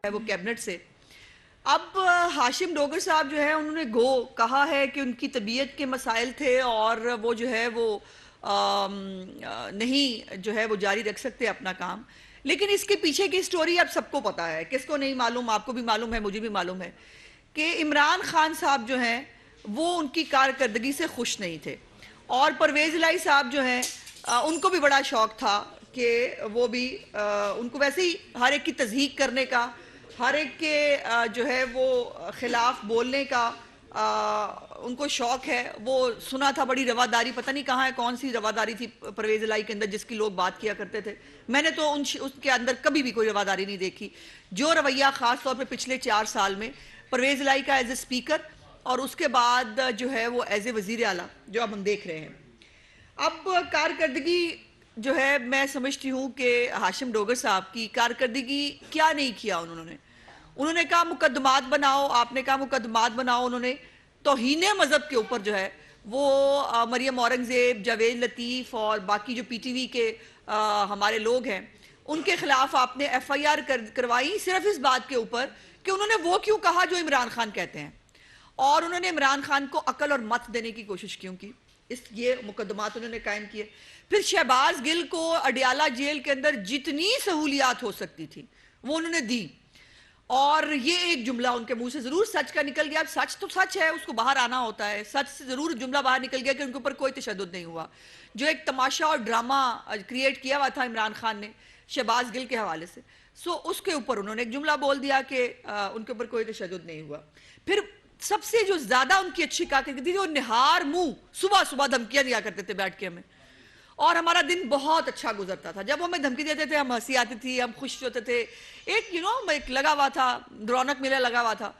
وہ کیبنٹ سے. اب ہاشم ڈوگر صاحب جو ہے انہوں نے کہا ہے کہ ان کی طبیعت کے مسائل تھے اور وہ جو ہے وہ نہیں جو ہے وہ جاری رکھ سکتے اپنا کام. لیکن اس کے پیچھے کی سٹوری اب سب کو پتا ہے, کس کو نہیں معلوم, آپ کو بھی معلوم ہے, مجھے بھی معلوم ہے کہ عمران خان صاحب جو ہیں وہ ان کی کارکردگی سے خوش نہیں تھے, اور پرویز الہی صاحب جو ہیں ان کو بھی بڑا شوق تھا کہ وہ بھی ان کو ویسے ہی ہر ایک کی تضحیق کرنے کا, ہر ایک کے جو ہے وہ خلاف بولنے کا ان کو شوق ہے. وہ سنا تھا بڑی رواداری, پتہ نہیں کہاں ہے, کون سی رواداری تھی پرویز الہی کے اندر جس کی لوگ بات کیا کرتے تھے. میں نے تو ان کے اندر کبھی بھی کوئی رواداری نہیں دیکھی. جو رویہ خاص طور پہ پچھلے 4 سال میں پرویز الہی کا ایز اے اسپیکر اور اس کے بعد جو ہے وہ ایز اے وزیر اعلیٰ جو اب ہم دیکھ رہے ہیں. اب کارکردگی جو ہے میں سمجھتی ہوں کہ ہاشم ڈوگر صاحب کی کارکردگی کیا نہیں کیا انہوں نے کہا مقدمات بناؤ, آپ نے کہا مقدمات بناؤ. انہوں نے توہین مذہب کے اوپر جو ہے وہ مریم اورنگزیب, جاوید لطیف اور باقی جو پی ٹی وی کے ہمارے لوگ ہیں ان کے خلاف آپ نے ایف آئی آر کروائی صرف اس بات کے اوپر کہ انہوں نے وہ کیوں کہا جو عمران خان کہتے ہیں, اور انہوں نے عمران خان کو عقل اور مت دینے کی کوشش کیوں کی. یہ مقدمات انہوں نے قائم کیے. پھر شہباز گل کو اڈیالہ جیل کے اندر جتنی سہولیات ہو سکتی تھی وہ انہوں نے دی, اور یہ ایک جملہ ان کے منہ سے ضرور سچ کا نکل گیا. اب سچ تو سچ ہے, اس کو باہر آنا ہوتا ہے. سچ سے ضرور جملہ باہر نکل گیا کہ ان کے اوپر کوئی تشدد نہیں ہوا. جو ایک تماشا اور ڈرامہ کریٹ کیا ہوا تھا عمران خان نے شہباز گل کے حوالے سے, اس کے اوپر انہوں نے ایک جملہ بول دیا کہ ان کے اوپر کوئی تشدد نہیں ہوا. پھر سب سے جو زیادہ ان کی اچھی کارکردگی تھی, وہ نہار منہ صبح صبح دھمکیاں دیا کرتے تھے بیٹھ کے ہمیں, اور ہمارا دن بہت اچھا گزرتا تھا. جب ہمیں دھمکی دیتے تھے ہم ہنسی آتی تھی, ہم خوش ہوتے تھے. ایک ایک لگا ہوا تھا, رونق میلہ لگا ہوا تھا.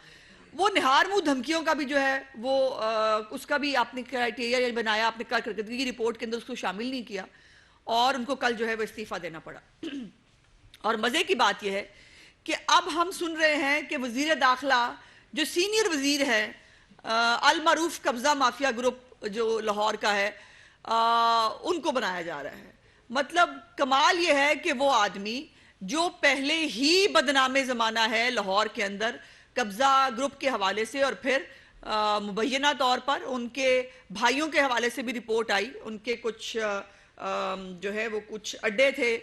وہ نہار منہ دھمکیوں کا بھی جو ہے وہ اس کا بھی آپ نے کرائٹیریا بنایا, آپ نے کارکردگی کی رپورٹ کے اندر اس کو شامل نہیں کیا, اور ان کو کل جو ہے وہ استعفیٰ دینا پڑا. اور مزے کی بات یہ ہے کہ اب ہم سن رہے ہیں کہ وزیر داخلہ جو سینئر وزیر ہے المعروف قبضہ مافیا گروپ جو لاہور کا ہے, ان کو بنایا جا رہا ہے. مطلب کمال یہ ہے کہ وہ آدمی جو پہلے ہی بدنام زمانہ ہے لاہور کے اندر قبضہ گروپ کے حوالے سے, اور پھر مبینہ طور پر ان کے بھائیوں کے حوالے سے بھی رپورٹ آئی, ان کے کچھ جو ہے وہ کچھ اڈے تھے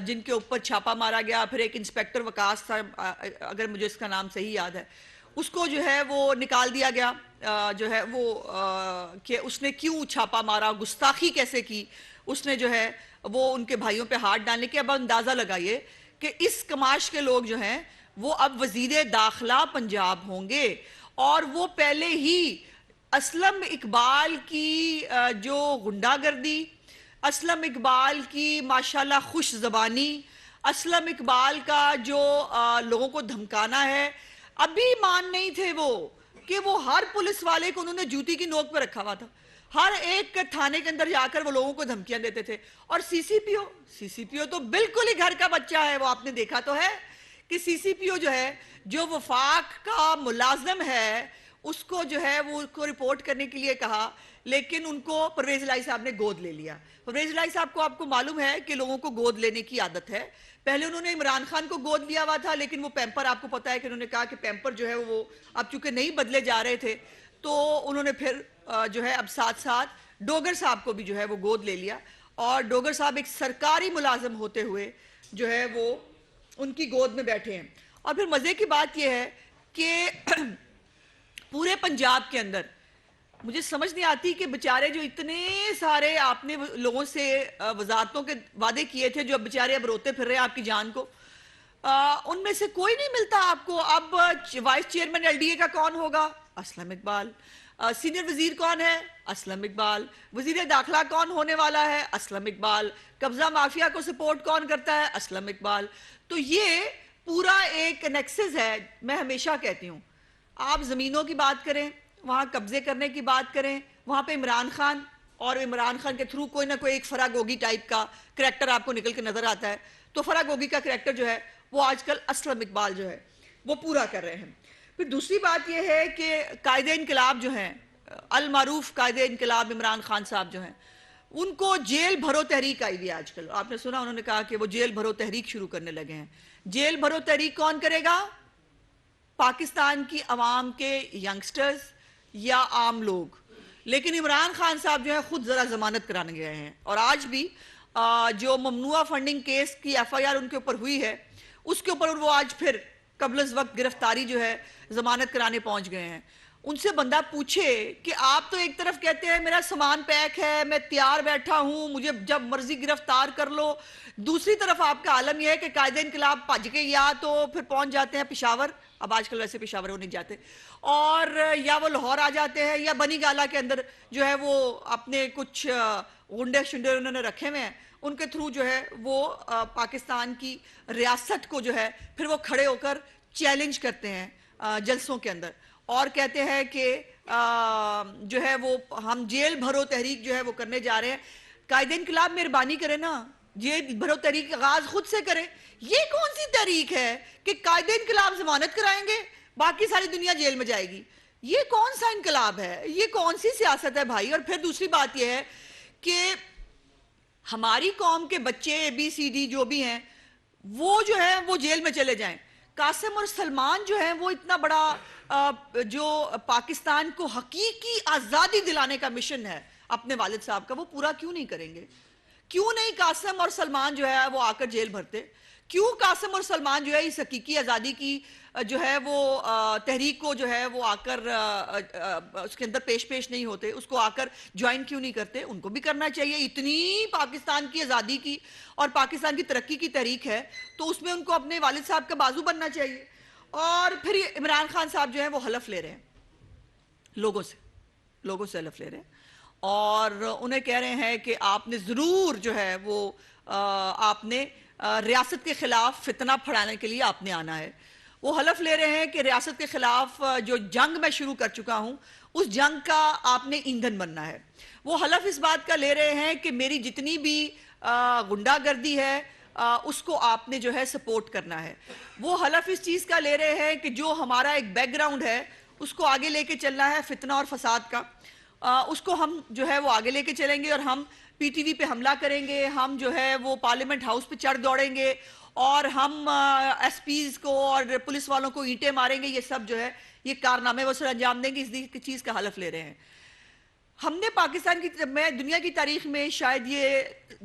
جن کے اوپر چھاپا مارا گیا. پھر ایک انسپیکٹر وکاس تھا, اگر مجھے اس کا نام صحیح یاد ہے, اس کو جو ہے وہ نکال دیا گیا جو ہے وہ کہ اس نے کیوں چھاپا مارا, گستاخی کیسے کی اس نے جو ہے وہ ان کے بھائیوں پہ ہاتھ ڈالنے کے. اب اندازہ لگائیے کہ اس کماش کے لوگ جو ہیں وہ اب وزیر داخلہ پنجاب ہوں گے, اور وہ پہلے ہی اسلم اقبال کی جو غنڈہ گردی, اسلم اقبال کی ماشاءاللہ خوش زبانی, اسلم اقبال کا جو لوگوں کو دھمکانا ہے, ابھی مان نہیں تھے وہ کہ وہ ہر پولیس والے کو انہوں نے جوتی کی نوک پہ رکھا ہوا تھا. ہر ایک تھانے کے اندر جا کر وہ لوگوں کو دھمکیاں دیتے تھے. اور سی سی پی او تو بالکل ہی گھر کا بچہ ہے. وہ آپ نے دیکھا تو ہے کہ سی سی پی او جو ہے جو وفاق کا ملازم ہے اس کو جو ہے وہ اس کو رپورٹ کرنے کے لیے کہا, لیکن ان کو پرویز الہی صاحب نے گود لے لیا. پرویز الہی صاحب کو آپ کو معلوم ہے کہ لوگوں کو گود لینے کی عادت ہے. پہلے انہوں نے عمران خان کو گود لیا ہوا تھا, لیکن وہ پیمپر آپ کو پتا ہے کہ انہوں نے کہا کہ پیمپر جو ہے وہ اب چونکہ نہیں بدلے جا رہے تھے تو انہوں نے پھر جو ہے اب ساتھ ساتھ ڈوگر صاحب کو بھی جو ہے وہ گود لے لیا, اور ڈوگر صاحب ایک سرکاری ملازم ہوتے ہوئے جو ہے وہ ان کی گود میں بیٹھے ہیں. اور پھر مزے کی بات یہ ہے کہ پورے پنجاب کے اندر مجھے سمجھ نہیں آتی کہ بچارے جو اتنے سارے آپ نے لوگوں سے وزارتوں کے وعدے کیے تھے, جو بچارے اب روتے پھر رہے ہیں آپ کی جان کو, ان میں سے کوئی نہیں ملتا آپ کو. اب vice chairman L D A کا کون ہوگا؟ اسلم اقبال. سینئر وزیر کون ہے؟ اسلم اقبال. وزیر داخلہ کون ہونے والا ہے؟ اسلم اقبال. قبضہ مافیا کو سپورٹ کون کرتا ہے؟ اسلم اقبال. تو یہ پورا ایک نیکسس ہے. میں ہمیشہ کہتی ہوں آپ زمینوں کی بات کریں, وہاں قبضے کرنے کی بات کریں, وہاں پہ عمران خان, اور عمران خان کے تھرو کوئی نہ کوئی ایک فرا گوگی ٹائپ کا کریکٹر آپ کو نکل کے نظر آتا ہے. تو فرا گوگی کا کریکٹر جو ہے وہ آج کل اسلم اقبال جو ہے وہ پورا کر رہے ہیں. پھر دوسری بات یہ ہے کہ قائد انقلاب جو ہیں, المعروف قائد انقلاب عمران خان صاحب جو ہیں, ان کو جیل بھرو تحریک آئی بھی آج کل. آپ نے سنا انہوں نے کہا کہ وہ جیل بھرو تحریک شروع کرنے لگے ہیں. جیل بھرو تحریک کون کرے گا؟ پاکستان کی عوام کے ینگسٹرز یا عام لوگ. لیکن عمران خان صاحب جو ہے خود ذرا ضمانت کرانے گئے ہیں, اور آج بھی جو ممنوعہ فنڈنگ کیس کی ایف آئی آر ان کے اوپر ہوئی ہے اس کے اوپر وہ آج پھر قبل از وقت گرفتاری جو ہے ضمانت کرانے پہنچ گئے ہیں. ان سے بندہ پوچھے کہ آپ تو ایک طرف کہتے ہیں میرا سامان پیک ہے, میں تیار بیٹھا ہوں, مجھے جب مرضی گرفتار کر لو, دوسری طرف آپ کا عالم یہ ہے کہ قائد انقلاب بھج کے یا تو پھر پہنچ جاتے ہیں پشاور, اب آج کل ویسے پشاور وہ نہیں جاتے, اور یا وہ لاہور آ جاتے ہیں, یا بنی گالا کے اندر جو ہے وہ اپنے کچھ غنڈے شنڈے انہوں نے رکھے ہوئے ہیں, ان کے تھرو جو ہے وہ پاکستان کی ریاست کو جو ہے پھر وہ کھڑے ہو کر چیلنج کرتے ہیں جلسوں کے اندر, اور کہتے ہیں کہ جو ہے وہ ہم جیل بھرو تحریک جو ہے وہ کرنے جا رہے ہیں. قائد انقلاب مہربانی کرے نا, جیل بھرو تحریک آغاز خود سے کرے. یہ کون سی تحریک ہے کہ قائد انقلاب ضمانت کرائیں گے باقی ساری دنیا جیل میں جائے گی؟ یہ کون سا انقلاب ہے, یہ کون سی سیاست ہے بھائی؟ اور پھر دوسری بات یہ ہے کہ ہماری قوم کے بچے اے بی سی ڈی جو بھی ہیں وہ جو ہے وہ جیل میں چلے جائیں. قاسم اور سلمان جو ہیں وہ اتنا بڑا جو پاکستان کو حقیقی آزادی دلانے کا مشن ہے اپنے والد صاحب کا, وہ پورا کیوں نہیں کریں گے؟ کیوں نہیں قاسم اور سلمان جو ہے وہ آ کر جیل بھرتے؟ کیوں قاسم اور سلمان جو ہے اس حقیقی آزادی کی جو ہے وہ تحریک کو جو ہے وہ آ کر اس کے اندر پیش نہیں ہوتے, اس کو آ کر جوائن کیوں نہیں کرتے؟ ان کو بھی کرنا چاہیے. اتنی پاکستان کی آزادی کی اور پاکستان کی ترقی کی تحریک ہے تو اس میں ان کو اپنے والد صاحب کا بازو بننا چاہیے. اور پھر عمران خان صاحب جو ہے وہ حلف لے رہے ہیں لوگوں سے حلف لے رہے ہیں, اور انہیں کہہ رہے ہیں کہ آپ نے ضرور جو ہے وہ آپ نے ریاست کے خلاف فتنہ پھیلانے کے لیے آپ نے آنا ہے. وہ حلف لے رہے ہیں کہ ریاست کے خلاف جو جنگ میں شروع کر چکا ہوں اس جنگ کا آپ نے ایندھن بننا ہے. وہ حلف اس بات کا لے رہے ہیں کہ میری جتنی بھی غنڈہ گردی ہے اس کو آپ نے جو ہے سپورٹ کرنا ہے. وہ حلف اس چیز کا لے رہے ہیں کہ جو ہمارا ایک بیک گراؤنڈ ہے اس کو آگے لے کے چلنا ہے, فتنہ اور فساد کا, اس کو ہم جو ہے وہ آگے لے کے چلیں گے, اور ہم پی ٹی وی پہ حملہ کریں گے, ہم جو ہے وہ پارلیمنٹ ہاؤس پہ چڑھ دوڑیں گے, اور ہم ایس پیز کو اور پولیس والوں کو اینٹیں ماریں گے. یہ سب جو ہے یہ کارنامے وہ سر انجام دیں گے, اس چیز کا حلف لے رہے ہیں. ہم نے پاکستان کی دنیا کی تاریخ میں شاید یہ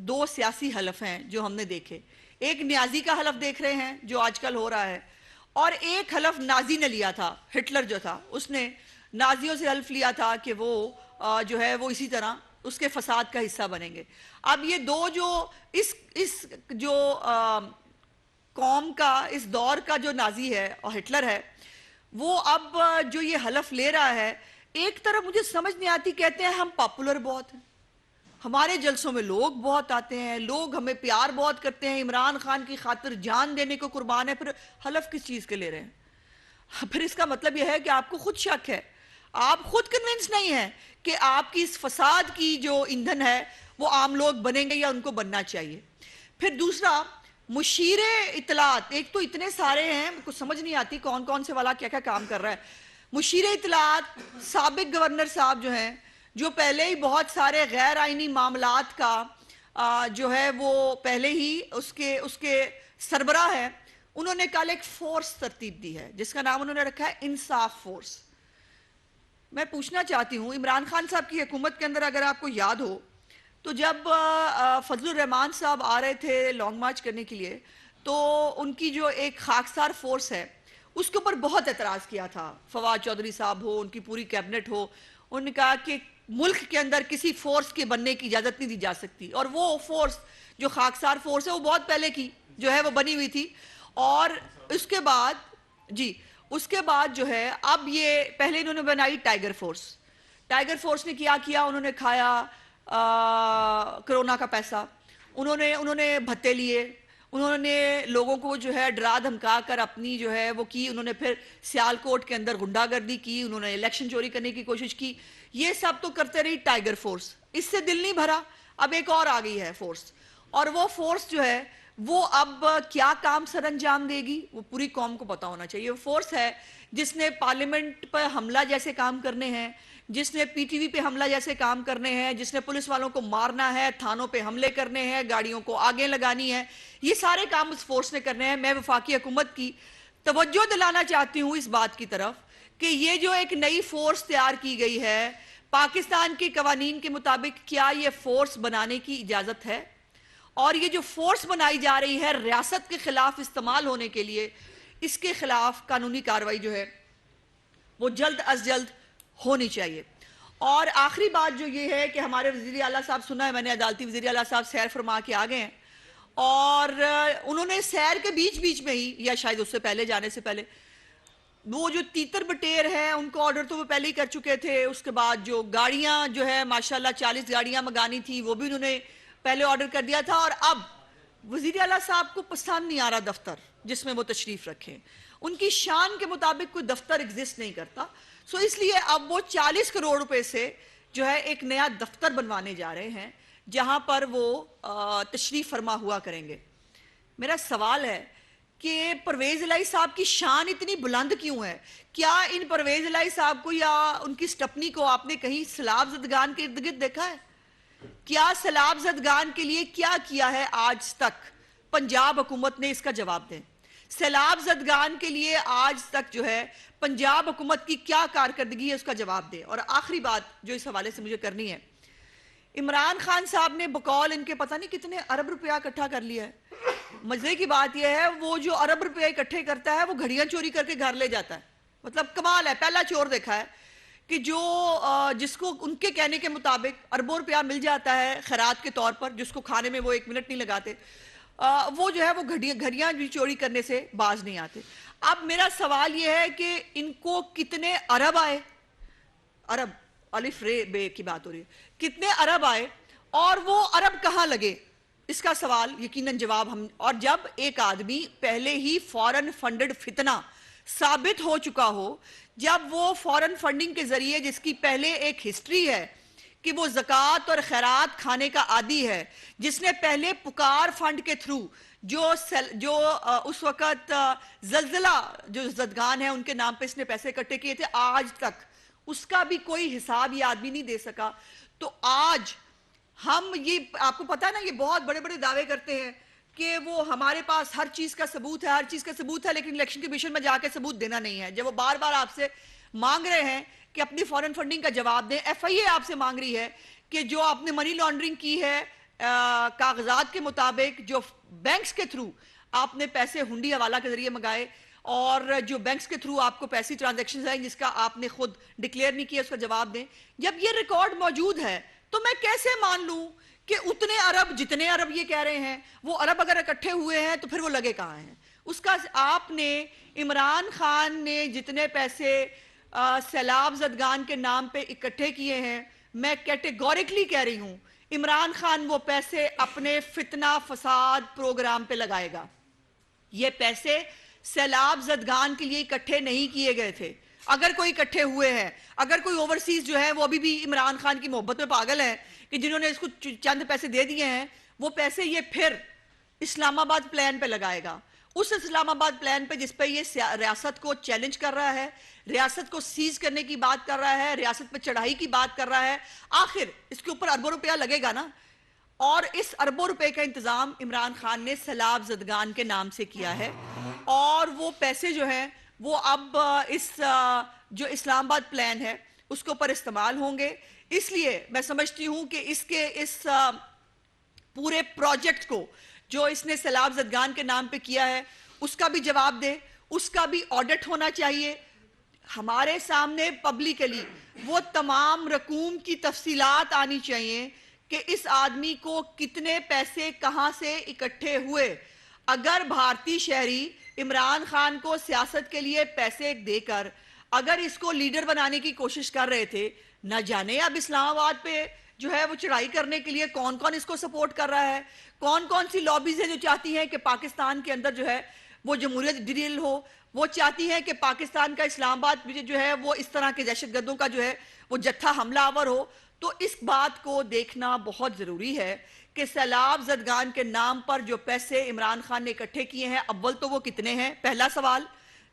2 سیاسی حلف ہیں جو ہم نے دیکھے. ایک نیازی کا حلف دیکھ رہے ہیں جو آج کل ہو رہا ہے, اور ایک حلف نازی نے لیا تھا, ہٹلر جو تھا اس نے نازیوں سے حلف لیا تھا کہ وہ جو ہے وہ اسی طرح اس کے فساد کا حصہ بنیں گے. اب یہ دو جو اس جو قوم کا اس دور کا جو نازی ہے اور ہٹلر ہے, وہ اب جو یہ حلف لے رہا ہے, ایک طرف مجھے سمجھ نہیں آتی, کہتے ہیں ہم پاپولر بہت ہیں, ہمارے جلسوں میں لوگ بہت آتے ہیں, لوگ ہمیں پیار بہت کرتے ہیں, عمران خان کی خاطر جان دینے کو قربان ہے, پھر حلف کس چیز کے لے رہے ہیں؟ پھر اس کا مطلب یہ ہے کہ آپ کو خود شک ہے, آپ خود کنونس نہیں ہیں کہ آپ کی اس فساد کی جو ایندھن ہے وہ عام لوگ بنیں گے یا ان کو بننا چاہیے. پھر دوسرا مشیر اطلاعات, ایک تو اتنے سارے ہیں کچھ سمجھ نہیں آتی کون کون سے والا کیا کیا کام کر رہا ہے. مشیر اطلاعات سابق گورنر صاحب جو ہیں, جو پہلے ہی بہت سارے غیر آئینی معاملات کا جو ہے وہ پہلے ہی اس کے سربراہ ہے, انہوں نے کل ایک فورس ترتیب دی ہے جس کا نام انہوں نے رکھا ہے انصاف فورس. میں پوچھنا چاہتی ہوں, عمران خان صاحب کی حکومت کے اندر اگر آپ کو یاد ہو تو جب فضل الرحمان صاحب آ رہے تھے لانگ مارچ کرنے کے لیے, تو ان کی جو ایک خاکسار فورس ہے اس کے اوپر بہت اعتراض کیا تھا. فواد چودھری صاحب ہو, ان کی پوری کیبنٹ ہو, انہوں نے کہا کہ ملک کے اندر کسی فورس کے بننے کی اجازت نہیں دی جا سکتی, اور وہ فورس جو خاکسار فورس ہے وہ بہت پہلے کی جو ہے وہ بنی ہوئی تھی. اور اس کے بعد جو ہے اب یہ پہلے انہوں نے بنائی ٹائیگر فورس. ٹائیگر فورس نے کیا انہوں نے کھایا کرونا کا پیسہ, انہوں نے بھتے لیے, انہوں نے لوگوں کو جو ہے ڈرا دھمکا کر اپنی جو ہے وہ کی, انہوں نے پھر سیالکوٹ کے اندر غنڈہ گردی کی, انہوں نے الیکشن چوری کرنے کی کوشش کی. یہ سب تو کرتے رہی ٹائیگر فورس, اس سے دل نہیں بھرا, اب ایک اور آ گئی ہے فورس, اور وہ فورس جو ہے وہ اب کیا کام سر انجام دے گی وہ پوری قوم کو پتا ہونا چاہیے. وہ فورس ہے جس نے پارلیمنٹ پر حملہ جیسے کام کرنے ہیں, جس نے پی ٹی وی پہ حملہ جیسے کام کرنے ہیں، جس نے پولیس والوں کو مارنا ہے، تھانوں پہ حملے کرنے ہیں، گاڑیوں کو آگے لگانی ہے، یہ سارے کام اس فورس نے کرنے ہیں۔ میں وفاقی حکومت کی توجہ دلانا چاہتی ہوں اس بات کی طرف کہ یہ جو ایک نئی فورس تیار کی گئی ہے، پاکستان کے قوانین کے مطابق کیا یہ فورس بنانے کی اجازت ہے؟ اور یہ جو فورس بنائی جا رہی ہے ریاست کے خلاف استعمال ہونے کے لیے، اس کے خلاف قانونی کارروائی جو ہے وہ جلد از جلد ہونی چاہیے۔ اور آخری بات جو یہ ہے کہ ہمارے وزیر اعلیٰ صاحب، سنا ہے میں نے عدالتی وزیر اعلیٰ صاحب سیر فرما کے آ گئے ہیں، اور انہوں نے سیر کے بیچ میں ہی، یا شاید اس سے پہلے جانے سے پہلے، وہ جو تیتر بٹیر ہیں ان کو آرڈر تو وہ پہلے ہی کر چکے تھے۔ اس کے بعد جو گاڑیاں جو ہے ماشاءاللہ 40 گاڑیاں منگانی تھی وہ بھی انہوں نے پہلے آرڈر کر دیا تھا، اور اب وزیر اعلیٰ صاحب کو پسند نہیں آ رہا دفتر جس میں وہ تشریف رکھیں، ان کی شان کے مطابق کوئی دفتر ایگزسٹ نہیں کرتا، سو اس لیے اب وہ 40 کروڑ روپے سے جو ہے ایک نیا دفتر بنوانے جا رہے ہیں جہاں پر وہ تشریف فرما ہوا کریں گے۔ میرا سوال ہے کہ پرویز الہی صاحب کی شان اتنی بلند کیوں ہے؟ کیا ان پرویز الہی صاحب کو یا ان کی سٹپنی کو آپ نے کہیں سیلاب زدگان کے ارد گرد دیکھا ہے؟ کیا سیلاب زدگان کے لیے کیا کیا ہے آج تک؟ پنجاب حکومت نے اس کا جواب دیں۔ سیلاب زدگان کے لیے آج تک جو ہے پنجاب حکومت کی کیا کارکردگی ہے، اس کا جواب دیں۔ اور آخری بات جو اس حوالے سے مجھے کرنی ہے، عمران خان صاحب نے بقول ان کے پتہ نہیں کتنے ارب روپیہ اکٹھا کر لیا ہے۔ مزے کی بات یہ ہے وہ جو ارب روپے اکٹھے کرتا ہے وہ گھڑیاں چوری کر کے گھر لے جاتا ہے۔ مطلب کمال ہے، پہلا چور دیکھا ہے کہ جو جس کو ان کے کہنے کے مطابق اربوں روپیہ مل جاتا ہے خیرات کے طور پر، جس کو کھانے میں وہ 1 منٹ نہیں لگاتے، وہ جو ہے وہ گھڑیاں چوری کرنے سے باز نہیں آتے۔ اب میرا سوال یہ ہے کہ ان کو کتنے ارب آئے؟ ارب الف رے بے کی بات ہو رہی ہے، کتنے ارب آئے اور وہ ارب کہاں لگے؟ اس کا سوال یقیناً جواب ہم، اور جب ایک آدمی پہلے ہی فورن فنڈڈ فتنہ ثابت ہو چکا ہو، جب وہ فورن فنڈنگ کے ذریعے جس کی پہلے ایک ہسٹری ہے کہ وہ زکوٰۃ اور خیرات کھانے کا عادی ہے، جس نے پہلے پکار فنڈ کے تھرو جو اس وقت زلزلہ جو زدگان ہیں ان کے نام پہ اس نے پیسے اکٹھے کیے تھے، آج تک اس کا بھی کوئی حساب یہ آدمی نہیں دے سکا۔ تو آج ہم یہ، آپ کو پتا ہے نا، یہ بہت بڑے بڑے دعوے کرتے ہیں کہ وہ ہمارے پاس ہر چیز کا ثبوت ہے، ہر چیز کا ثبوت ہے، لیکن الیکشن کمیشن میں جا کے ثبوت دینا نہیں ہے۔ جب وہ بار بار آپ سے مانگ رہے ہیں کہ اپنی فورن فنڈنگ کا جواب دیں، ایف آئی اے آپ سے مانگ رہی ہے کہ جو آپ نے منی لانڈرنگ کی ہے کاغذات کے مطابق، جو بینکس کے تھرو آپ نے پیسے ہنڈی حوالہ کے ذریعے منگائے، اور جو بینکس کے تھرو آپ کو پیسی ٹرانزیکشنز ہیں جس کا آپ نے خود ڈکلیئر نہیں کیا، اس کا جواب دیں۔ جب یہ ریکارڈ موجود ہے تو میں کیسے مان لوں کہ اتنے ارب، جتنے ارب یہ کہہ رہے ہیں، وہ ارب اگر اکٹھے ہوئے ہیں تو پھر وہ لگے کہاں ہیں؟ اس کا آپ نے، عمران خان نے جتنے پیسے سیلاب زدگان کے نام پہ اکٹھے کیے ہیں، میں کیٹیگوریکلی کہہ رہی ہوں عمران خان وہ پیسے اپنے فتنہ فساد پروگرام پہ لگائے گا۔ یہ پیسے سیلاب زدگان کے لیے اکٹھے نہیں کیے گئے تھے۔ اگر کوئی اکٹھے ہوئے ہیں، اگر کوئی اوورسیز جو ہے وہ ابھی بھی عمران خان کی محبت میں پاگل ہے کہ جنہوں نے اس کو چند پیسے دے دیے ہیں، وہ پیسے یہ پھر اسلام آباد پلان پہ لگائے گا، اس اسلام آباد پلان پہ جس پہ یہ ریاست کو چیلنج کر رہا ہے، ریاست کو سیز کرنے کی بات کر رہا ہے، ریاست پہ چڑھائی کی بات کر رہا ہے۔ آخر اس کے اوپر اربوں روپیہ لگے گا نا، اور اس اربوں روپے کا انتظام عمران خان نے سیلاب زدگان کے نام سے کیا ہے، اور وہ پیسے جو ہیں وہ اب اس جو اسلام آباد پلان ہے اس کے اوپر استعمال ہوں گے۔ اس لیے میں سمجھتی ہوں کہ اس پورے پروجیکٹ کو جو اس نے سیلاب زدگان کے نام پہ کیا ہے اس کا بھی جواب دے، اس کا بھی آڈٹ ہونا چاہیے ہمارے سامنے پبلکلی، وہ تمام رقوم کی تفصیلات آنی چاہیے کہ اس آدمی کو کتنے پیسے کہاں سے اکٹھے ہوئے۔ اگر بھارتی شہری عمران خان کو سیاست کے لیے پیسے دے کر اگر اس کو لیڈر بنانے کی کوشش کر رہے تھے، نہ جانے اب اسلام آباد پہ جو ہے وہ چڑھائی کرنے کے لیے کون کون اس کو سپورٹ کر رہا ہے، کون کون سی لابیز ہیں جو چاہتی ہیں کہ پاکستان کے اندر جو ہے وہ جمہوریت ڈریل ہو، وہ چاہتی ہیں کہ پاکستان کا اسلام آباد جو ہے وہ اس طرح کے دہشت گردوں کا جو ہے وہ جتھا حملہ آور ہو۔ تو اس بات کو دیکھنا بہت ضروری ہے کہ سیلاب زدگان کے نام پر جو پیسے عمران خان نے اکٹھے کیے ہیں، اول تو وہ کتنے ہیں؟ پہلا سوال،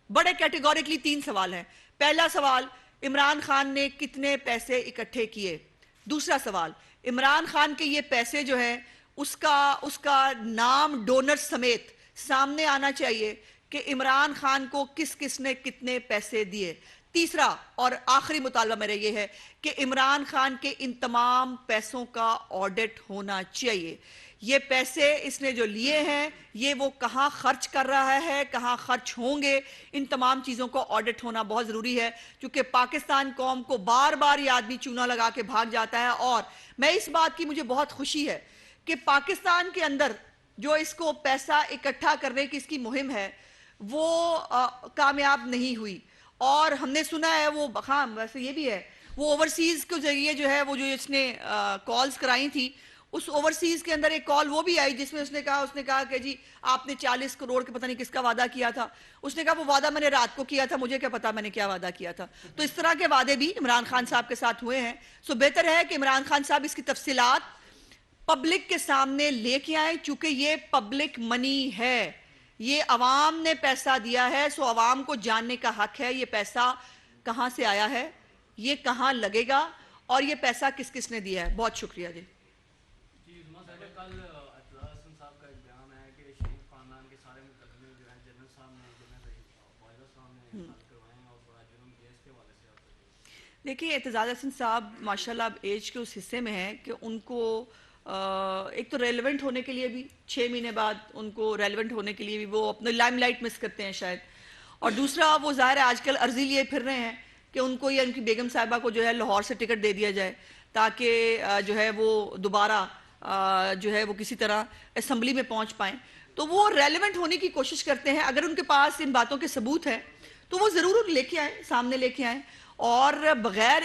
بڑے کیٹیگوریکلی 3 سوال ہیں۔ پہلا سوال عمران خان نے کتنے پیسے اکٹھے کیے؟ دوسرا سوال، عمران خان کے یہ پیسے جو ہیں اس کا نام ڈونر سمیت سامنے آنا چاہیے کہ عمران خان کو کس کس نے کتنے پیسے دیے۔ تیسرا اور آخری مطالبہ میرا یہ ہے کہ عمران خان کے ان تمام پیسوں کا آڈٹ ہونا چاہیے۔ یہ پیسے اس نے جو لیے ہیں یہ وہ کہاں خرچ کر رہا ہے، کہاں خرچ ہوں گے، ان تمام چیزوں کو آڈٹ ہونا بہت ضروری ہے، کیونکہ پاکستان قوم کو بار بار یہ آدمی چونا لگا کے بھاگ جاتا ہے۔ اور میں اس بات کی مجھے بہت خوشی ہے کہ پاکستان کے اندر جو اس کو پیسہ اکٹھا کرنے کی اس کی مہم ہے وہ کامیاب نہیں ہوئی، اور ہم نے سنا ہے وہ ہاں ویسے یہ بھی ہے وہ اوورسیز کے ذریعے جو ہے وہ جو اس نے کالز کرائی تھی، اس اوورسیز کے اندر ایک کال وہ بھی آئی جس میں اس نے کہا کہ جی آپ نے 40 کروڑ کے پتہ نہیں کس کا وعدہ کیا تھا۔ اس نے کہا وہ وعدہ میں نے رات کو کیا تھا، مجھے کیا پتا میں نے کیا وعدہ کیا تھا۔ تو اس طرح کے وعدے بھی عمران خان صاحب کے ساتھ ہوئے ہیں۔ سو بہتر ہے کہ عمران خان صاحب اس کی تفصیلات پبلک کے سامنے لے کے آئیں، چونکہ یہ پبلک منی ہے، یہ عوام نے پیسہ دیا ہے، سو عوام کو جاننے کا حق ہے یہ پیسہ کہاں سے آیا ہے، یہ کہاں لگے گا، اور یہ پیسہ کس کس نے دیا ہے۔ بہت شکریہ جی۔ کل اعتزاز حسن صاحب کا ایک بیان ہے کہ شریف خاندان کے سارے مقدمے جو ہیں جنرل صاحب نے واحدہ صاحب نے حل کروائے ہیں اور بڑا جرم کیا، اس کے حوالے سے آپ دیکھیے اعتزاز حسن صاحب ماشاءاللہ اب ایج کے اس حصے میں ہیں کہ ان کو ایک تو ریلیونٹ ہونے کے لیے بھی 6 مہینے بعد ان کو ریلیونٹ ہونے کے لیے بھی وہ اپنے لائم لائٹ مس کرتے ہیں شاید، اور دوسرا وہ ظاہر ہے آج کل عرضی لیے پھر رہے ہیں کہ ان کو یا ان کی بیگم صاحبہ کو جو ہے لاہور سے ٹکٹ دے دیا جائے تاکہ جو ہے وہ دوبارہ جو ہے وہ کسی طرح اسمبلی میں پہنچ پائیں۔ تو وہ ریلیونٹ ہونے کی کوشش کرتے ہیں، اگر ان کے پاس ان باتوں کے ثبوت ہیں تو وہ ضرور لے کے آئیں، سامنے لے کے آئیں، اور بغیر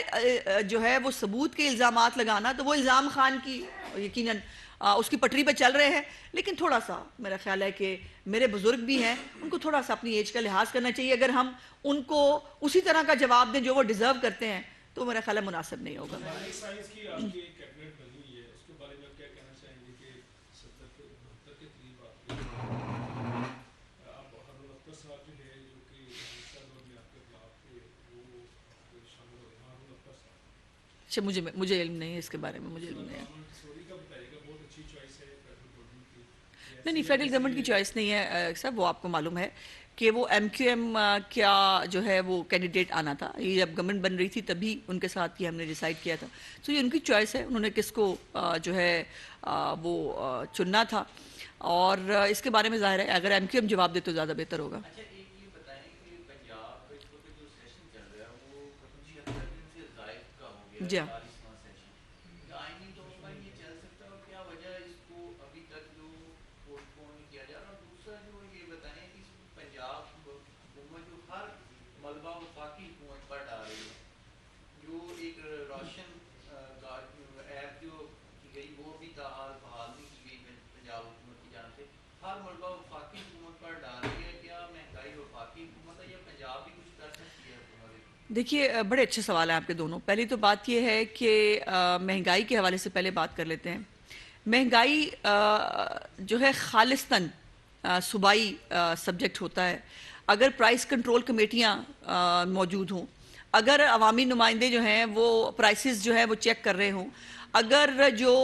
جو ہے وہ ثبوت کے الزامات لگانا تو وہ الزام خان کی یقیناً اس کی پٹری پہ چل رہے ہیں، لیکن تھوڑا سا میرا خیال ہے کہ میرے بزرگ بھی ہیں، ان کو تھوڑا سا اپنی ایج کا لحاظ کرنا چاہیے۔ اگر ہم ان کو اسی طرح کا جواب دیں جو وہ ڈیزرو کرتے ہیں تو میرا خیال ہے مناسب نہیں ہوگا۔ مجھے علم نہیں ہے اس کے بارے میں، مجھے علم نہیں ہے۔ نہیں فیڈرل گورنمنٹ کی چوائس نہیں ہے صاحب، وہ آپ کو معلوم ہے کہ وہ ایم کیو ایم کیا جو ہے وہ کینڈیڈیٹ آنا تھا، یہ جب گورنمنٹ بن رہی تھی تبھی ان کے ساتھ یہ ہم نے ڈیسائیڈ کیا تھا، تو یہ ان کی چوائس ہے، انہوں نے کس کو جو ہے وہ چننا تھا، اور اس کے بارے میں ظاہر ہے اگر ایم کیو ایم جواب دے تو زیادہ بہتر ہوگا۔ جی ہاں دیکھیے بڑے اچھے سوال ہیں آپ کے دونوں۔ پہلی تو بات یہ ہے کہ مہنگائی کے حوالے سے پہلے بات کر لیتے ہیں۔ مہنگائی جو ہے خالصتاً صوبائی سبجیکٹ ہوتا ہے۔ اگر پرائس کنٹرول کمیٹیاں موجود ہوں، اگر عوامی نمائندے جو ہیں وہ پرائسز جو ہے وہ چیک کر رہے ہوں، اگر جو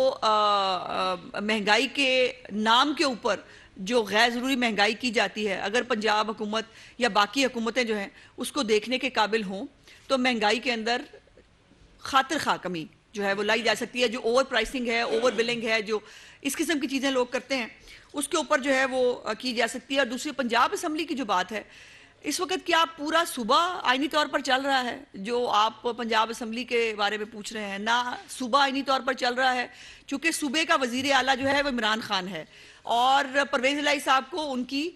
مہنگائی کے نام کے اوپر جو غیر ضروری مہنگائی کی جاتی ہے اگر پنجاب حکومت یا باقی حکومتیں جو ہیں اس کو دیکھنے کے قابل ہوں تو مہنگائی کے اندر خاطر خواہ کمی جو ہے وہ لائی جا سکتی ہے۔ جو اوور پرائسنگ ہے، اوور بلنگ ہے، جو اس قسم کی چیزیں لوگ کرتے ہیں اس کے اوپر جو ہے وہ کی جا سکتی ہے۔ اور دوسری پنجاب اسمبلی کی جو بات ہے، اس وقت کیا پورا صوبہ آئینی طور پر چل رہا ہے؟ جو آپ پنجاب اسمبلی کے بارے میں پوچھ رہے ہیں، نہ صوبہ آئینی طور پر چل رہا ہے، چونکہ صوبے کا وزیر اعلیٰ جو ہے وہ عمران خان ہے، اور پرویز الہی صاحب کو ان کی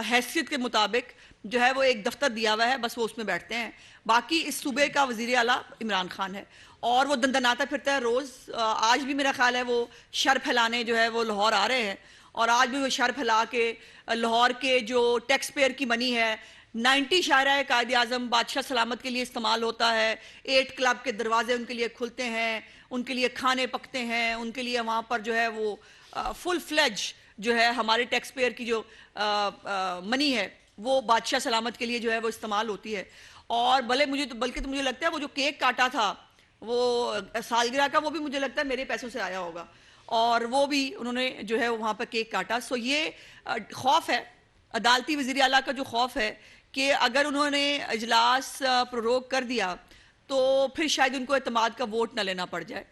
حیثیت کے مطابق جو ہے وہ ایک دفتر دیا ہوا ہے، بس وہ اس میں بیٹھتے ہیں، باقی اس صوبے کا وزیر اعلیٰ عمران خان ہے، اور وہ دندناتا پھرتا ہے روز۔ آج بھی میرا خیال ہے وہ شر پھیلانے جو ہے وہ لاہور آ رہے ہیں، اور آج بھی وہ شر پھیلا کے لاہور کے جو ٹیکس پیئر کی منی ہے 90 شاہراہ قائد اعظم بادشاہ سلامت کے لیے استعمال ہوتا ہے، 8 کلب کے دروازے ان کے لیے کھلتے ہیں، ان کے لیے کھانے پکتے ہیں، ان کے لیے وہاں پر جو ہے وہ فل فلیج جو ہے ہمارے ٹیکس پیئر کی جو منی ہے وہ بادشاہ سلامت کے لیے جو ہے وہ استعمال ہوتی ہے، اور بلکہ تو مجھے لگتا ہے وہ جو کیک کاٹا تھا وہ سالگرہ کا، وہ بھی مجھے لگتا ہے میرے پیسوں سے آیا ہوگا، اور وہ بھی انہوں نے جو ہے وہاں پہ کیک کاٹا. سو یہ خوف ہے عدالتی وزیر اعلیٰ کا، جو خوف ہے کہ اگر انہوں نے اجلاس پروروگ کر دیا تو پھر شاید ان کو اعتماد کا ووٹ نہ لینا پڑ جائے.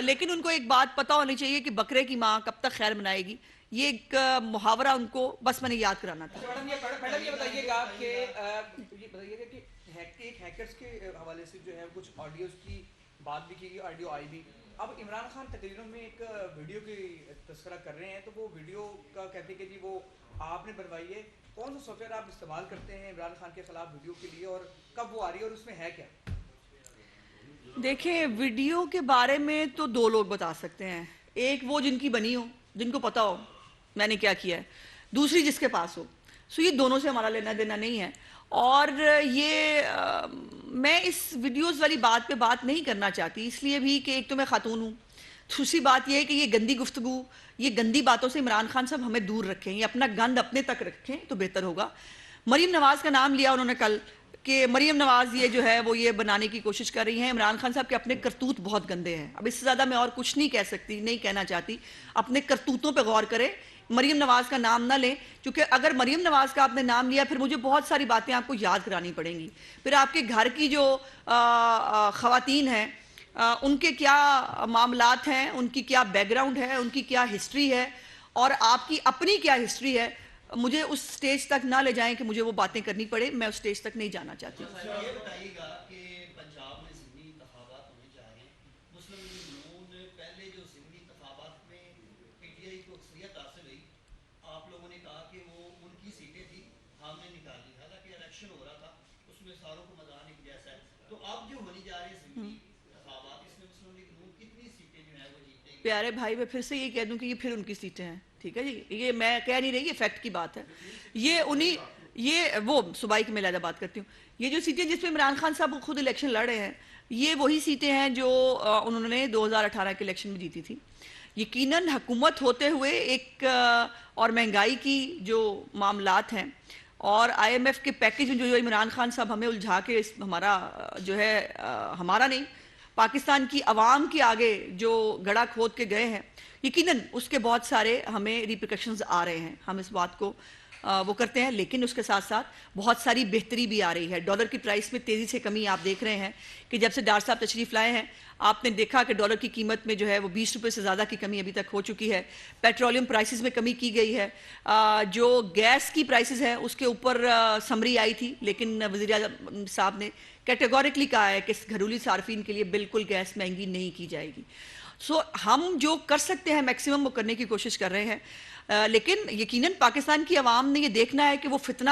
لیکن ان کو ایک بات پتہ ہونی چاہیے کہ بکرے کی ماں کب تک خیر منائے گی. یہ ایک محاورہ ان کو بس میں نے یاد کرانا تھا. میڈم یہ بتائیے گا کہ ایک ہیکرز کے حوالے سے جو ہے کچھ آڈیوز کی بات بھی کی گئی، آڈیو آئی بھی. اب عمران خان تقریروں میں ایک ویڈیو کی تذکرہ کر رہے ہیں، تو وہ ویڈیو کا کہتے ہیں کہ جی وہ آپ نے بنوائی ہے. کون سا سافٹ ویئر آپ استعمال کرتے ہیں عمران خان کے خلاف ویڈیو کے لیے، اور کب وہ آ رہی ہے اور اس میں ہے کیا؟ دیکھیں ویڈیو کے بارے میں تو دو لوگ بتا سکتے ہیں، ایک وہ جن کی بنی ہو، جن کو پتا ہو میں نے کیا کیا ہے، دوسری جس کے پاس ہو. یہ دونوں سے ہمارا لینا دینا نہیں ہے. اور یہ میں اس ویڈیوز والی بات پہ بات نہیں کرنا چاہتی، اس لیے بھی کہ ایک تو میں خاتون ہوں، دوسری بات یہ ہے کہ یہ گندی گفتگو، یہ گندی باتوں سے عمران خان صاحب ہمیں دور رکھیں، یہ اپنا گند اپنے تک رکھیں تو بہتر ہوگا. مریم نواز کا نام لیا انہوں نے کل کہ مریم نواز یہ جو ہے وہ یہ بنانے کی کوشش کر رہی ہیں. عمران خان صاحب کے اپنے کرتوت بہت گندے ہیں. اب اس سے زیادہ میں اور کچھ نہیں کہہ سکتی، نہیں کہنا چاہتی. اپنے کرتوتوں پہ غور کریں، مریم نواز کا نام نہ لیں، کیونکہ اگر مریم نواز کا آپ نے نام لیا پھر مجھے بہت ساری باتیں آپ کو یاد کرانی پڑیں گی. پھر آپ کے گھر کی جو خواتین ہیں ان کے کیا معاملات ہیں، ان کی کیا بیک گراؤنڈ ہے، ان کی کیا ہسٹری ہے، اور آپ کی اپنی کیا ہسٹری ہے. مجھے اس سٹیج تک نہ لے جائیں کہ مجھے وہ باتیں کرنی پڑے، میں اس سٹیج تک نہیں جانا چاہتی. یہ بتائیے گا کہ پنجاب میں ضمنی انتخابات ہونے جا رہے ہیں. مسلم لیگ نون پہلے جو ضمنی انتخابات میں پی ٹی آئی کو اکثریت حاصل ہوئی، آپ لوگوں نے کہا کہ وہ ان کی سیٹیں تھیں، ہم نے نکالی. حالانکہ الیکشن ہو رہا تھا، اس میں ساروں کو میدان ایک جیسا ہے. تو اب جو ہونے جا رہے ہیں ضمنی انتخابات، اس میں مسلم لیگ نون کتنی سیٹیں جو ہیں وہ جیتے گی؟ پیارے بھائی میں پھر سے یہ کہہ دوں کہ یہ پھر ان کی سیٹیں ہیں. ٹھیک ہے جی، یہ میں کہہ نہیں رہی، یہ فیکٹ کی بات ہے. یہ وہ صوبائی کی میں علیحدہ بات کرتی ہوں. یہ جو سیٹیں جس پہ عمران خان صاحب خود الیکشن لڑ رہے ہیں، یہ وہی سیٹیں ہیں جو انہوں نے 2018 کے الیکشن میں جیتی تھی. یقیناً حکومت ہوتے ہوئے ایک اور مہنگائی کی جو معاملات ہیں اور آئی ایم ایف کے پیکج میں جو عمران خان صاحب ہمیں الجھا کے ہمارا جو ہے ہمارا نہیں پاکستان کی عوام کے آگے جو گڑھا کھود کے گئے ہیں، یقیناً اس کے بہت سارے ہمیں ریپریکشنز آ رہے ہیں. ہم اس بات کو وہ کرتے ہیں، لیکن اس کے ساتھ ساتھ بہت ساری بہتری بھی آ رہی ہے. ڈالر کی پرائس میں تیزی سے کمی آپ دیکھ رہے ہیں کہ جب سے ڈار صاحب تشریف لائے ہیں آپ نے دیکھا کہ ڈالر کی قیمت میں جو ہے وہ 20 روپے سے زیادہ کی کمی ابھی تک ہو چکی ہے. پیٹرولیم پرائسز میں کمی کی گئی ہے. جو گیس کی پرائسز ہیں اس کے اوپر سمری آئی تھی، لیکن وزیر اعظم صاحب نے کیٹیگوریکلی کہا ہے کہ گھریلو صارفین کے لیے بالکل گیس مہنگی نہیں کی جائے گی. ہم جو کر سکتے ہیں میکسیمم وہ کرنے کی کوشش کر رہے ہیں. لیکن یقیناً پاکستان کی عوام نے یہ دیکھنا ہے کہ وہ فتنہ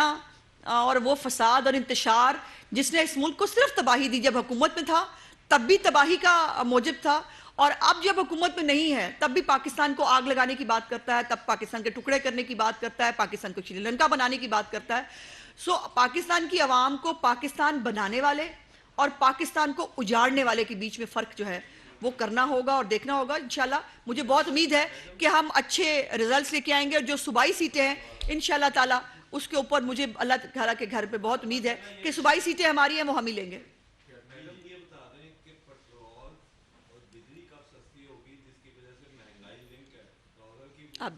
اور وہ فساد اور انتشار جس نے اس ملک کو صرف تباہی دی، جب حکومت میں تھا تب بھی تباہی کا موجب تھا، اور اب جب حکومت میں نہیں ہے تب بھی پاکستان کو آگ لگانے کی بات کرتا ہے، تب پاکستان کے ٹکڑے کرنے کی بات کرتا ہے، پاکستان کو شری لنکا بنانے کی بات کرتا ہے. پاکستان کی عوام کو پاکستان بنانے والے اور پاکستان کو اجاڑنے والے کے بیچ میں فرق جو ہے وہ کرنا ہوگا اور دیکھنا ہوگا. انشاءاللہ مجھے بہت امید ہے کہ ہم اچھے ریزلٹس لے کے آئیں گے، اور جو صوبائی سیٹیں ہیں انشاءاللہ تعالی اس کے اوپر مجھے اللہ تعالیٰ کے گھر پہ بہت امید ہے کہ صوبائی سیٹیں ہماری ہیں وہ ہم ہی لیں گے. اب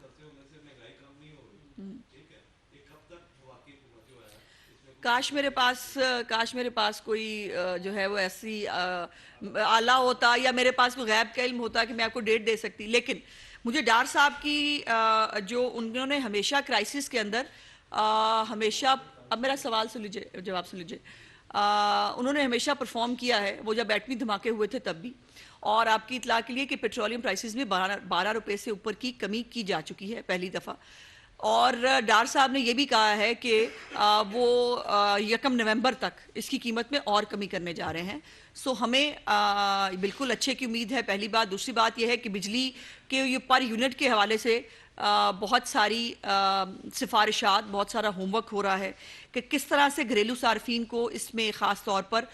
کاش میرے پاس کوئی جو ہے وہ ایسی آلہ ہوتا یا میرے پاس کوئی غیب کا علم ہوتا کہ میں آپ کو ڈیٹ دے سکتی. لیکن مجھے ڈار صاحب کی جو انہوں نے ہمیشہ کرائسس کے اندر ہمیشہ، اب میرا سوال سن لیجیے، جواب سن لیجیے، انہوں نے ہمیشہ پرفارم کیا ہے. وہ جب ایٹمی دھماکے ہوئے تھے تب بھی، اور آپ کی اطلاع کے لیے کہ پیٹرولیم پرائسز میں 12 روپے سے اوپر کی کمی کی جا چکی ہے پہلی دفعہ. اور ڈار صاحب نے یہ بھی کہا ہے کہ وہ 1 نومبر تک اس کی قیمت میں اور کمی کرنے جا رہے ہیں. ہمیں بالکل اچھے کی امید ہے، پہلی بات. دوسری بات یہ ہے کہ بجلی کے یہ پر یونٹ کے حوالے سے بہت ساری سفارشات، بہت سارا ہوم ورک ہو رہا ہے کہ کس طرح سے گھریلو صارفین کو اس میں خاص طور پر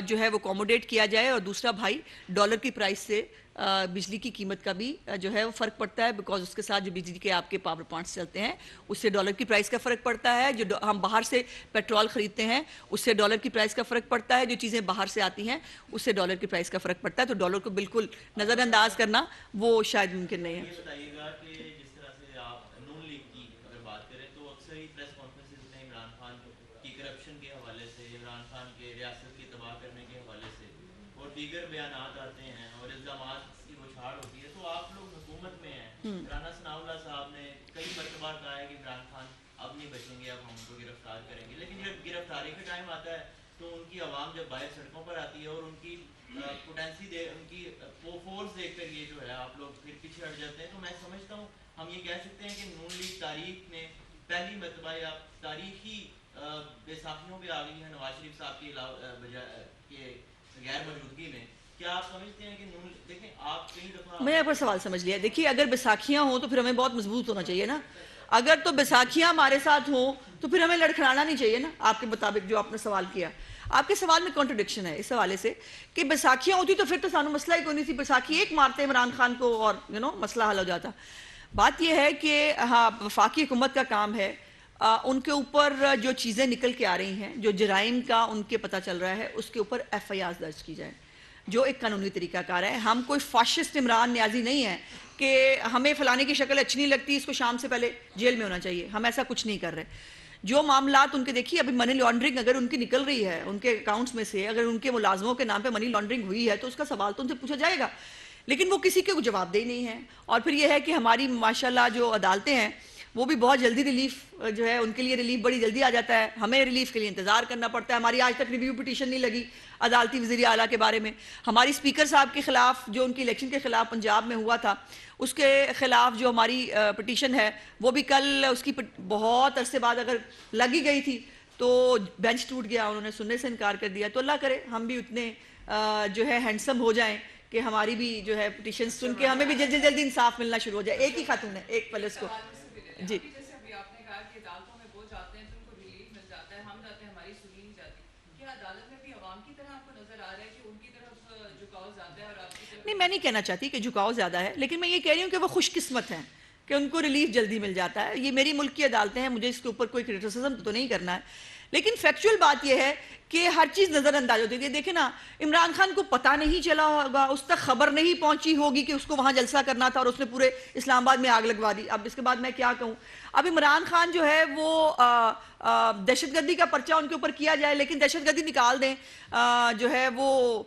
جو ہے وہ اکوموڈیٹ کیا جائے. اور دوسرا بھائی ڈالر کی پرائس سے بجلی کی قیمت کا بھی جو ہے وہ فرق پڑتا ہے، بیکاز اس کے ساتھ جو بجلی کے آپ کے پاور پلانٹس چلتے ہیں اس سے ڈالر کی پرائس کا فرق پڑتا ہے، جو ہم باہر سے پیٹرول خریدتے ہیں اس سے ڈالر کی پرائس کا فرق پڑتا ہے، جو چیزیں باہر سے آتی ہیں اس سے ڈالر کی پرائس کا فرق پڑتا ہے، تو ڈالر کو بالکل نظر انداز کرنا وہ شاید ممکن نہیں ہے۔ یہ بتائیے گا کہ جس طرح سے آپ نون لیگ کی اگر بات کریں تو اکثر ہی پریس کانفرنسز میں عمران خان کی کرپشن کے حوالے سے، عمران خان کے ریاست کی تباہ کرنے کے حوالے سے اور دیگر بیانات آتے ہیں اور الزامات کی بچھاڑ ہوتی ہے، تو آپ لوگ حکومت میں ہیں، رانا ثناء اللہ صاحب نے کئی مرتبہ کہا ہے کہ عمران خان اب نہیں بچیں گے، اب ہم ان کو گرفتار کریں گے، لیکن جب گرفتاری کا ٹائم آتا ہے تو ان کی عوام جب باہر سڑکوں پر آتی ہے اور ان کی پوٹینسی ان کی وہ فورس دیکھ کر یہ جو ہے آپ لوگ پھر پیچھے ہٹ جاتے ہیں، تو میں سمجھتا ہوں ہم یہ کہہ سکتے ہیں کہ نون لیگ تاریخ میں پہلی مرتبہ یا تاریخی بیساکھیوں پہ آ گئی ہے نواز شریف صاحب کی غیر موجودگی میں۔ کیا آپ سمجھتے ہیں کہ نون دیکھیں آپ کئی دفعہ میں آپ کا سوال سمجھ لیا، دیکھیے اگر بیساکھیاں ہوں تو پھر ہمیں بہت مضبوط ہونا چاہیے نا، اگر تو بیساکھیاں ہمارے ساتھ ہوں تو پھر ہمیں لڑکھڑانا نہیں چاہیے نا، آپ کے مطابق جو آپ نے سوال کیا، آپ کے سوال میں کنٹرڈکشن ہے اس حوالے سے کہ بیساکھیاں ہوتی تو پھر تو سانو مسئلہ ہی کوئی نہیں تھی، بیساکھی ایک مارتے عمران خان کو اور مسئلہ حل ہو جاتا۔ بات یہ ہے کہ ہاں وفاقی حکومت کا کام ہے ان کے اوپر جو چیزیں نکل کے آ رہی ہیں، جو جرائم کا ان کے پتہ چل رہا ہے اس کے اوپر ایف آئی آر درج کی جائے، جو ایک قانونی طریقہ کار ہے۔ ہم کوئی فاشسٹ عمران نیازی نہیں ہے کہ ہمیں فلانے کی شکل اچھی نہیں لگتی اس کو شام سے پہلے جیل میں ہونا چاہیے، ہم ایسا کچھ نہیں کر رہے۔ جو معاملات ان کے دیکھیے ابھی منی لانڈرنگ اگر ان کی نکل رہی ہے ان کے اکاؤنٹس میں سے، اگر ان کے ملازموں کے نام پہ منی لانڈرنگ ہوئی ہے تو اس کا سوال تو ان سے پوچھا جائے گا، لیکن وہ کسی کے جواب دہ نہیں ہے۔ اور پھر یہ ہے کہ ہماری ماشاءاللہ جو عدالتیں ہیں وہ بھی بہت جلدی ریلیف جو ہے ان کے لیے ریلیف بڑی جلدی آ جاتا ہے، ہمیں ریلیف کے لیے انتظار کرنا پڑتا ہے۔ ہماری آج تک ریویو پٹیشن نہیں لگی عدالتی وزیر اعلیٰ کے بارے میں۔ ہماری اسپیکر صاحب کے خلاف جو ان کی الیکشن کے خلاف پنجاب میں ہوا تھا اس کے خلاف جو ہماری پٹیشن ہے وہ بھی کل اس کی بہت عرصے بعد اگر لگی گئی تھی تو بینچ ٹوٹ گیا، انہوں نے سننے سے انکار کر دیا۔ تو اللہ کرے ہم بھی اتنے جو ہے ہینڈسم ہو جائیں کہ ہماری بھی جو ہے پٹیشن سن کے ہمیں بھی جلدی جلدی انصاف ملنا شروع ہو جائے۔ ایک ہی خاتون ہے، ایک پہلے اس کو جی جیسے ابھی آپ نے کہا کہ عدالتوں میں وہ جاتے ہیں تو ان کو ریلیف مل جاتا ہے، ہم جاتے ہیں ہماری سنی نہیں جاتی، کیا عدالت میں بھی عوام کی طرح آپ کو نظر آ رہا ہے کہ ان کی طرف جھکاؤ زیادہ ہے اور آپ کی طرف؟ نہیں، میں نہیں کہنا چاہتی کہ جھکاؤ زیادہ ہے، لیکن میں یہ کہہ رہی ہوں کہ وہ خوش قسمت ہیں کہ ان کو ریلیف جلدی مل جاتا ہے۔ یہ میری ملک کی عدالتیں ہیں، مجھے اس کے اوپر کوئی کرٹیسزم تو نہیں کرنا ہے، لیکن فیکچول بات یہ ہے کہ ہر چیز نظر انداز ہوتی ہے۔ دیکھیں نا عمران خان کو پتہ نہیں چلا ہوگا، اس تک خبر نہیں پہنچی ہوگی کہ اس کو وہاں جلسہ کرنا تھا اور اس نے پورے اسلام آباد میں آگ لگوا دی۔ اب اس کے بعد میں کیا کہوں؟ اب عمران خان جو ہے وہ دہشت گردی کا پرچہ ان کے اوپر کیا جائے، لیکن دہشت گردی نکال دیں جو ہے وہ